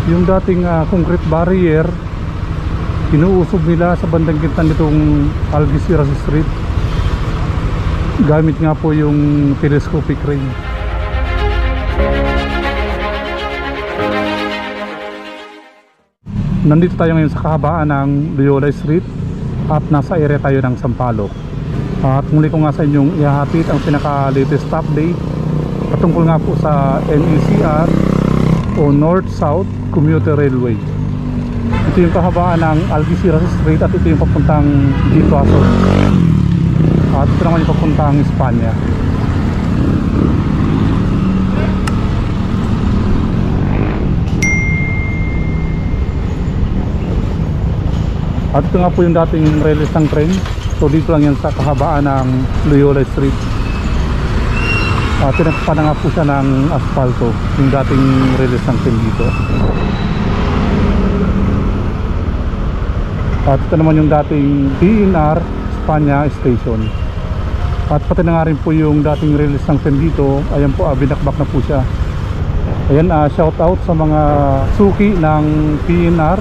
Yung dating concrete barrier, inuusog nila sa bandang gitna nitong Algeciras Street gamit nga po yung telescopic crane. Nandito tayo ngayon sa kahabaan ng Loyola Street at nasa area tayo ng Sampaloc. At muli ko nga sa inyong ihahatid ang pinaka-latest update patungkol nga po sa NECR o North-South Commuter Railway. Ito yung kahabaan ng Algeciras Street at ito yung papuntang Gituazo. At ito naman yung papuntang Espanya. At ito nga po yung dating release ng train. So dito lang yan sa kahabaan ng Loyola Street. Tinakpan na nga po siya ng asfalto, yung dating release ng train dito. At ito naman yung dating PNR Espanya Station. At pati na nga rin po yung dating release ng train dito. Ayan po, binakbak na po siya. Ayan, shout out sa mga suki ng PNR,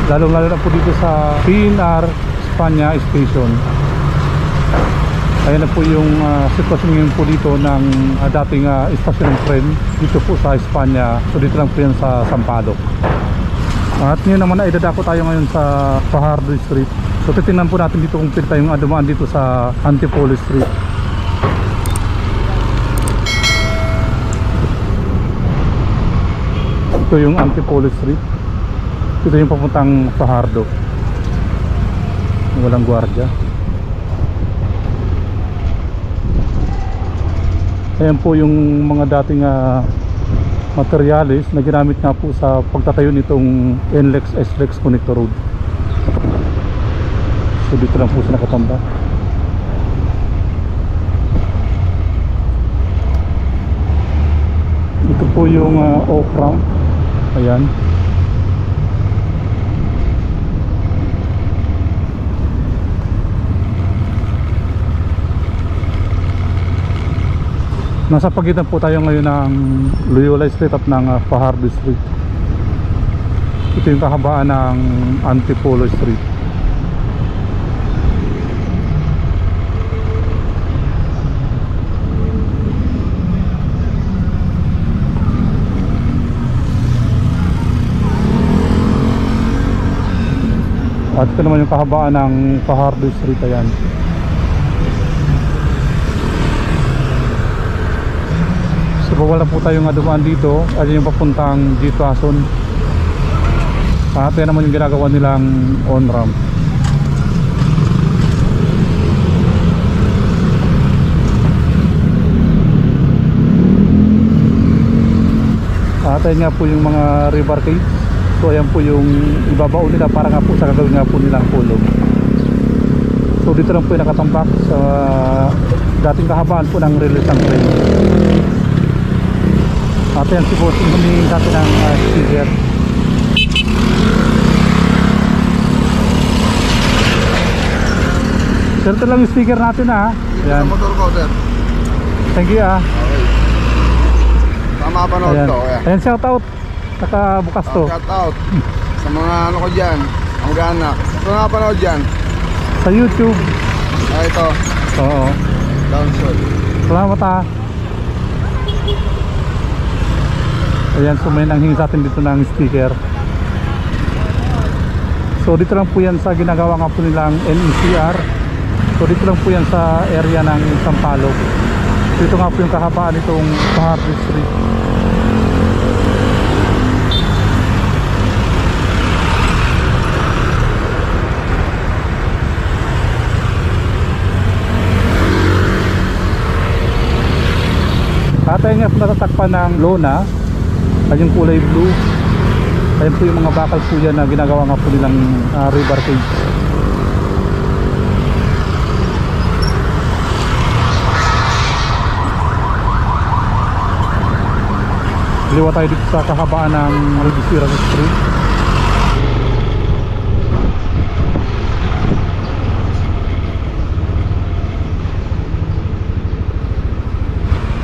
lalong lalo na po dito sa PNR Espanya Station. Ayan na po yung sitwasyon ngayon po dito ng dating istasyon ng tren dito po sa Espanya. So dito lang po yan sa Sampaloc. At ngayon naman ay dadako tayo ngayon sa Fajardo Street. So titingnan po natin dito kung pwede tayong dumaan dito sa Antipolo Street. Ito yung Antipolo Street. Ito yung papuntang Fajardo. Walang gwardiya. Ayan po yung mga dating materialis na ginamit nga po sa pagtatayo nitong NLEX-SLEX Connector Road. So dito lang po siya nakatamba. Ito po yung off-ramp. Ayan. Nasa pagitan po tayo ngayon ng Loyola Street at ng Fajardo Street. Ito yung kahabaan ng Antipolo Street. At ito naman yung kahabaan ng Fajardo Street. Ayan. So wala po tayong dumaan dito. Ayan yung papuntang Gituazo. At yan naman yung ginagawa nilang on-ramp. At ayan nga po yung mga river cage. So ayan po yung ibabaw nila para nga po sa gagawin nga po nilang kulog. So dito lang po yung nakatambak sa dating kahabaan po ng release ng train. At yan si boss yung humingi sa atin ng sticker. Sir, ito lang yung sticker natin Yan. Sa motor ko, sir. Thank you Okay. Tama pa nood ko. Ayan, shout out. Nakabukas to. Shout out sa mga ano ko dyan, ang ganak. Ito nga panood dyan Sa YouTube. ito. Oo. Downshot. Salamat Ayan, so may nanghingi sa atin dito ng sticker. So dito lang po yan sa ginagawa nga po nilang NECR. So dito lang po yan sa area ng Sampaloc. Dito nga po yung kahabaan itong Fajardo Street. At ayun nga po natatakpan ng lona. Ayun yung kulay blue. Ayun po yung mga bakal po yan na ginagawa nga po nilang river cage. Liwa tayo dito sa kahabaan ng Algeciras Street.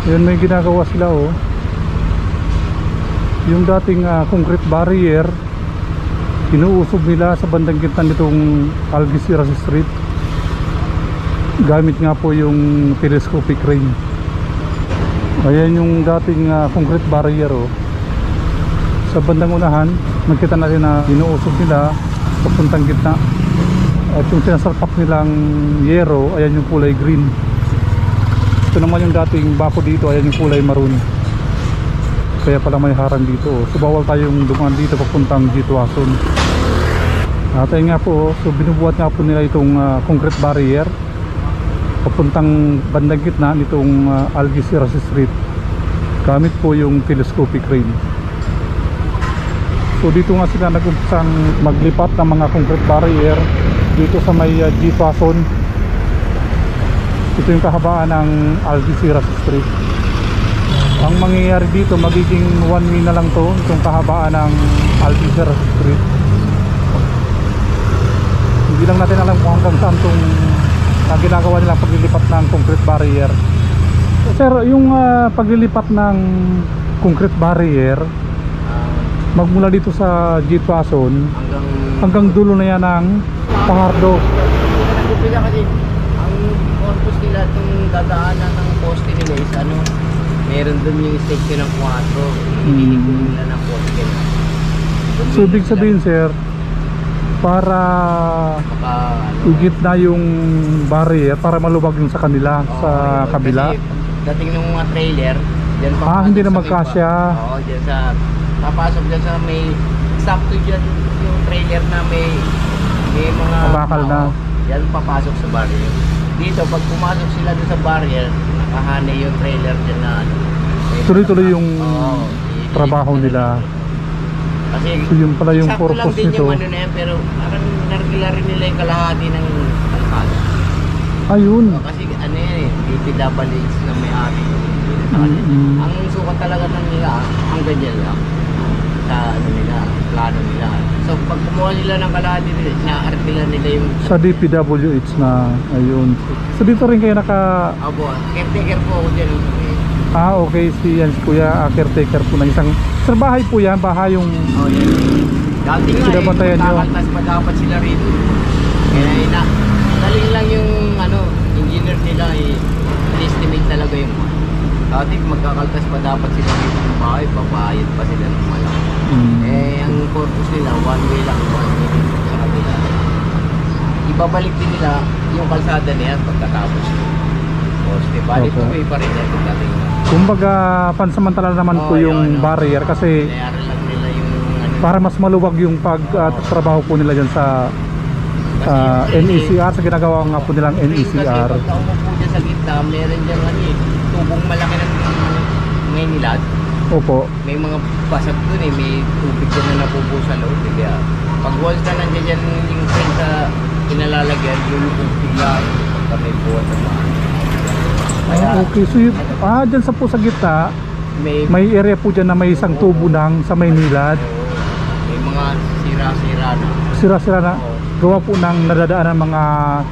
Yun, may ginagawa sila yung dating concrete barrier, inuusog nila sa bandang gitna nitong Algeciras Street gamit nga po yung telescopic crane. Ayan yung dating concrete barrier, oh. Sa bandang unahan nakita natin na inuusog nila papuntang gitna, at yung sinasalpak nilang yero, ayan yung kulay green. Ito naman yung dating bako dito, ayan yung kulay maroon. Kaya pala may harang dito, oh. So bawal tayong dumaan dito papuntang Jitwason. At ayun nga po, oh. So binubuhat nga po nila itong concrete barrier papuntang bandang gitna nitong Algeciras Street gamit po yung telescopic crane. So dito nga sila nag-umpisang maglipat ng mga concrete barrier dito sa may Jitwason. Ito yung kahabaan ng Algeciras Street. Ang mangyayari dito, magiging one way na lang to, itong kahabaan ng Algeciras Street. Hindi lang natin alam kung hanggang saan itong ginagawa nila paglilipat ng concrete barrier. Sir, yung paglilipat ng concrete barrier magmula dito sa Jitwason hanggang dulo na yan ng Fajardo. Nagpupila kasi ang corpus nila itong dadaanan ng poste nila is meron dun yung section ng 4, hinihingo nila ng poste. So ibig sabihin, sir, para igit na yung barrier para maluwag yung sa kanila, sa kabila. Dating ng mga trailer dyan hindi na magkasya. Oo, dyan sa papasok dyan sa may sakto dyan yung trailer na may mga bakal na. Yan papasok sa barrier. Dito pag pumasok sila dun sa barrier, nakahane yung trailer dyan na tuloy-tuloy yung trabaho nila. Kasi so yun pala yung purpose nito. Yung na yan, pero parang nargila rin nila yung kalahati ng kalahati. Ayun. Kasi yan eh, DPWH na may-ari. Ang sukat talaga ng nila, ang ganyan lang sa nila, plano nila. So pag kumuha nila ng kalahati nila, inaartila nila yung sa DPWH na, ayun. So dito rin kayo naka... Abo, caretaker po ako dyan. Okay, si Kuya, caretaker po ng isang... Sir, bahay po yan, bahay yung... yan. Dati nga kakaltas pa dapat sila rito. Kaya galing lang yung engineer nila estimate talaga yung dati magkakaltas pa dapat sila rito ng bahay, babayad pa sila ng malaki. Ang purpose nila, one way lang, one way sa kabila. Ibabalik din nila yung kalsada niya pagkatapos. Balik to way pa rin yan pagdating na. Kumbaga pansamantala naman po yung barrier kasi lang nila yung para mas maluwag yung pagtrabaho po nila dyan sa NECR, sa ginagawa nga po nilang NECR. Kasi pagka umupo dyan sa gitna, meron dyan tubong malaki ng may nilad. Opo. May mga basag dun may tubig dyan na napupo sa loob. Kaya pag once na nandiyan dyan yung train sa kinalalagyan, yung tubig lang pagka may buwan ng mga. Okay, so dyan sa po sa gitna may area po dyan na may isang tubo lang sa may nilad. May mga sira-sira na gawa po ng nadadaan ng mga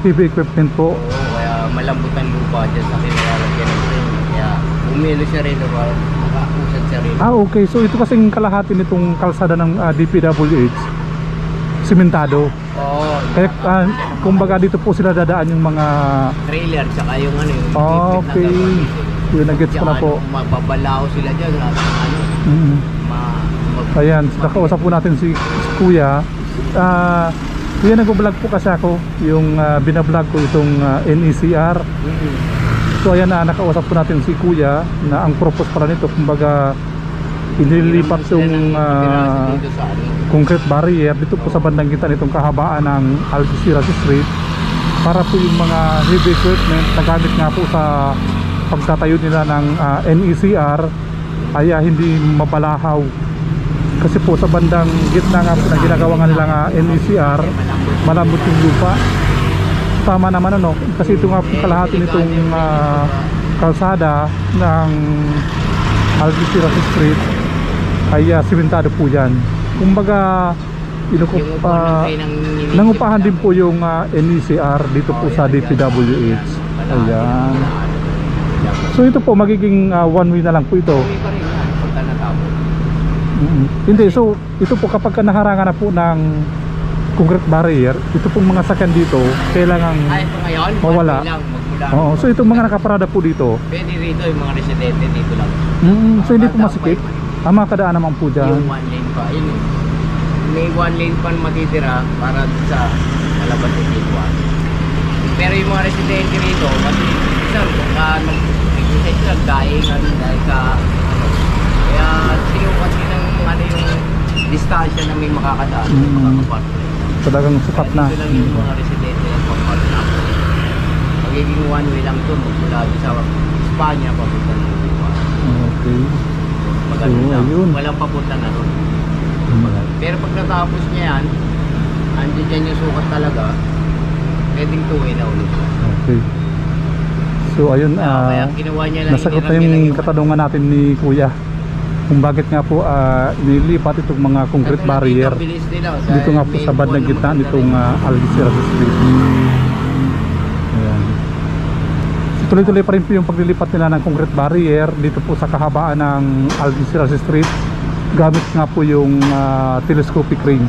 heavy equipment po. Kaya malambot ang lupa dyan sa kinalalagyan ng train. Kaya umilo siya rin nakausad siya rin. Okay, so ito kasing kalahati nitong kalsada ng DPWH simentado. Kaya kumbaga dito po sila dadaan yung mga trailer tsaka yung yung okay. Yun, nag-gets ko na po. Mababalao sila dyan. Ayan, nakausap po natin si Kuya. Kuya, nag-vlog po kasi ako. Yung binablog ko itong NECR. So ayan, nakausap po natin si Kuya na ang purpose pala nito, kumbaga inilipat yung concrete barrier dito po sa bandang gitna nitong kahabaan ng Algeciras Street para po yung mga heavy equipment na gamit nga po sa pagtatayo nila ng NECR ay hindi mabalahaw. Kasi po sa bandang gitna nga po na ginagawa nga nilang NECR, malambot yung lupa. Tama naman kasi ito nga po kalahati nitong kalsada ng Algeciras Street ay simentado po yan. Kumbaga nangupahan din po yung NECR dito po sa DPWH. Ayan. So ito po magiging one way na lang po ito. Hindi, so ito po kapag ka naharangan na po ng concrete barrier, ito pong mga sakyan dito kailangan Ay, ito ngayon, mawala. one way lang, magmula. Oo, so itong mga nakaparada po dito, Pwede rito yung mga residente dito lang. so hindi po masikip. Ang mga kadaan naman po dyan. Yung one lane pa, yun eh. May one lane pa matitira para sa kalabas ng Gateway 1. Pero yung mga residente rito, kasi isang nag-exercise lang dahil sa kaya tingin ko kasi ng ano yung distansya na may makakadaan, makakapark. Talagang sukat na. Dito lang yung mga residente ng pagpark na. Magiging one way lang ito, mula sa Espanya papunta ng Gateway 1. Okay. Magaling So, lang. ayun. Walang papunta na ron. Pero pag natapos niya yan, andyan dyan yung sukat talaga, pwedeng two-way na ulit. Okay. So ayun, Kaya ginawa niya lang, nasagot na hinirang niya lang yung katanungan natin ni Kuya kung bakit nga po nilipat itong mga concrete Ito lang barrier dito, bilis nila, dito nga po may sa bandang buwan gitna naman nitong talaga. Algeciras Street. Ayan. So, tuloy-tuloy pa rin po yung paglilipat nila ng concrete barrier dito po sa kahabaan ng Algeciras Street gamit nga po yung telescopic crane.